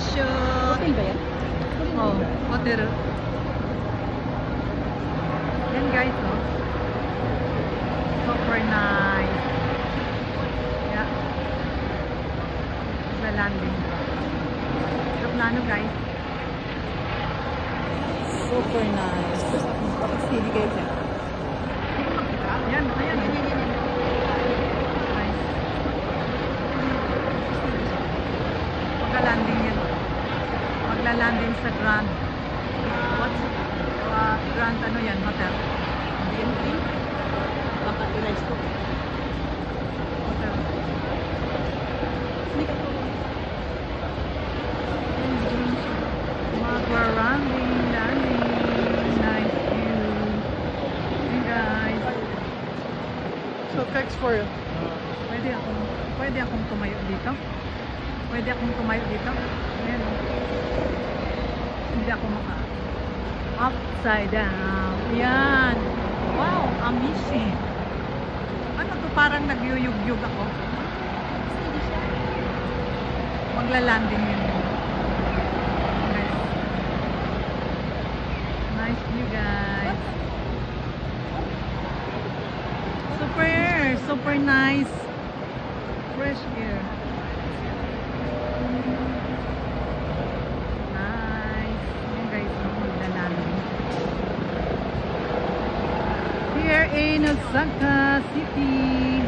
shoot. Hotel ba yan? Oh, hotel. Yan guys, oh. Super nice. Yeah. Sa landing. Aeroplano guys. Super nice. Sige guys. Yan, ayan. Nice. Magla-landing yan. Magla-landing sa Grand. What's Grand ano yan, hotel? BNP. Baka i-rice ko. Hotel. Magla-landing, landing. Nice view. Hey guys. So, thanks for it. Pwede akong tumayo dito. Pwede akong tumayo dito. Ayan. Hindi ako upside down. Yan. Wow, amazing. Ano to, parang nagyuyug-yug ako. Magla-landing yun. Nice. Nice view guys. Super nice. Fresh air. Nice. Yan guys, magla-landing. Here in Osaka City.